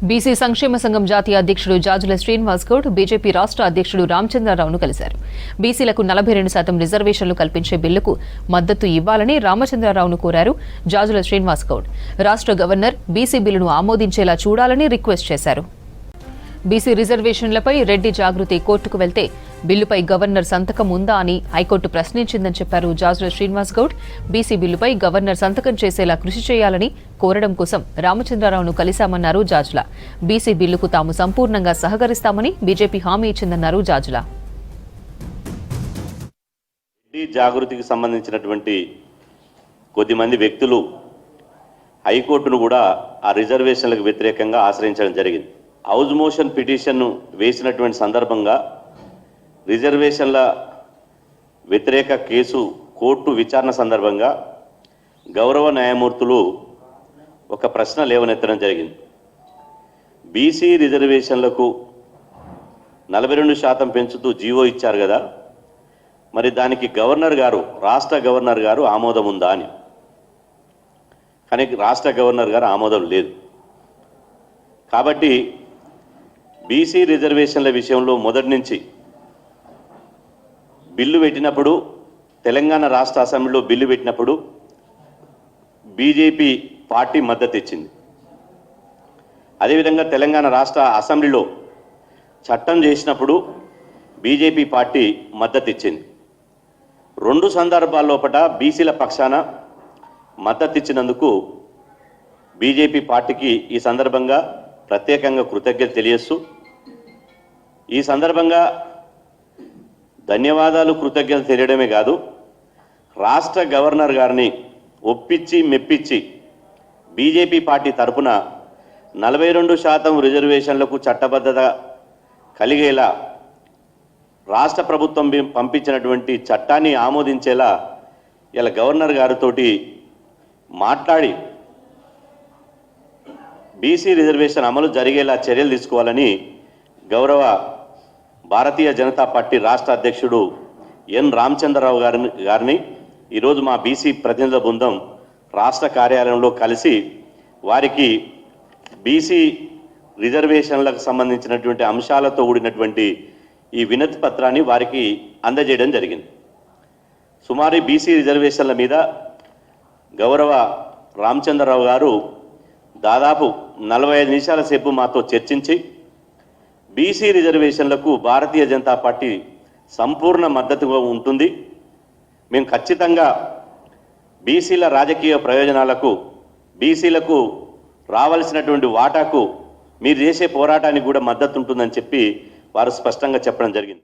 BC సంక్షేమ సంఘం జాతీయ అధ్యక్షుడు జాజుల శ్రీనివాస్ గౌడ్ బీజేపీ రాష్ట్ర అధ్యక్షుడు రామచంద్రరావును కలిశారు. బీసీలకు 42% రిజర్వేషన్లు కల్పించే బిల్లుకు మద్దతు ఇవ్వాలని రామచంద్రరావును కోరారు. జాజుల శ్రీనివాస్ గౌడ్ రాష్ట్ర గవర్నర్ బీసీ బిల్లును ఆమోదించేలా చూడాలని రిక్వెస్ట్ చేశారు. బీసీ రిజర్వేషన్లపై రెడ్డి జాగృతి కోర్టుకు వెళ్తే బిల్లుపై గవర్నర్ సంతకం ఉందా అని హైకోర్టు ప్రశ్నించిందని చెప్పారు జాజుల శ్రీనివాస్ గౌడ్. బీసీ బిల్లుపై గవర్నర్ సంతకం చేసేలా కృషి చేయాలని కోరడం కోసం రామచంద్రరావును కలిశామన్నారు జాజుల. బీసీ బిల్లుకు తాము సంపూర్ణంగా సహకరిస్తామని బీజేపీ హామీ ఇచ్చిందన్నారు జాజుల. రెడ్డి జాగృతికి సంబంధించినటువంటి కొద్దిమంది వ్యక్తులు హైకోర్టును కూడా ఆ రిజర్వేషన్లకు వ్యతిరేకంగా ఆశ్రయించడం జరిగింది. హౌస్ మోషన్ పిటిషన్ను వేసినటువంటి సందర్భంగా రిజర్వేషన్ల వ్యతిరేక కేసు కోర్టు విచారణ సందర్భంగా గౌరవ న్యాయమూర్తులు ఒక ప్రశ్న లేవనెత్తడం జరిగింది. బీసీ రిజర్వేషన్లకు 42% పెంచుతూ జీవో ఇచ్చారు కదా, మరి దానికి గవర్నర్ గారు, రాష్ట్ర గవర్నర్ గారు ఆమోదం ఉందా అని. కానీ రాష్ట్ర గవర్నర్ గారు ఆమోదం లేదు. కాబట్టి బీసీ రిజర్వేషన్ల విషయంలో మొదటి నుంచి బిల్లు పెట్టినప్పుడు, తెలంగాణ రాష్ట్ర అసెంబ్లీలో బిల్లు పెట్టినప్పుడు బీజేపీ పార్టీ మద్దతు ఇచ్చింది. అదేవిధంగా తెలంగాణ రాష్ట్ర అసెంబ్లీలో చట్టం చేసినప్పుడు బీజేపీ పార్టీ మద్దతు ఇచ్చింది. 2 సందర్భాల్లోపట బీసీల పక్షాన మద్దతు ఇచ్చినందుకు బీజేపీ పార్టీకి ఈ సందర్భంగా ప్రత్యేకంగా కృతజ్ఞత తెలియజేస్తూ, ఈ సందర్భంగా ధన్యవాదాలు, కృతజ్ఞత తెలియడమే కాదు, రాష్ట్ర గవర్నర్ గారిని ఒప్పించి మెప్పించి బీజేపీ పార్టీ తరఫున 42% రిజర్వేషన్లకు చట్టబద్ధత కలిగేలా రాష్ట్ర ప్రభుత్వం పంపించినటువంటి చట్టాన్ని ఆమోదించేలా ఇలా గవర్నర్ గారితో మాట్లాడి బీసీ రిజర్వేషన్ అమలు జరిగేలా చర్యలు తీసుకోవాలని గౌరవ భారతీయ జనతా పార్టీ రాష్ట్ర అధ్యక్షుడు ఎన్ రామచంద్రరావు గారిని ఈరోజు మా బీసీ ప్రతినిధుల బృందం రాష్ట్ర కార్యాలయంలో కలిసి వారికి బీసీ రిజర్వేషన్లకు సంబంధించినటువంటి అంశాలతో కూడినటువంటి ఈ వినతి పత్రాన్ని వారికి అందజేయడం జరిగింది. సుమారు బీసీ రిజర్వేషన్ల మీద గౌరవ రామచంద్రరావు గారు దాదాపు 45 నిమిషాల సేపు మాతో చర్చించి బీసీ రిజర్వేషన్లకు భారతీయ జనతా పార్టీ సంపూర్ణ మద్దతుగా ఉంటుంది, మేము ఖచ్చితంగా బీసీల రాజకీయ ప్రయోజనాలకు, బీసీలకు రావాల్సినటువంటి వాటాకు మీరు చేసే పోరాటానికి కూడా మద్దతు ఉంటుందని చెప్పి వారు స్పష్టంగా చెప్పడం జరిగింది.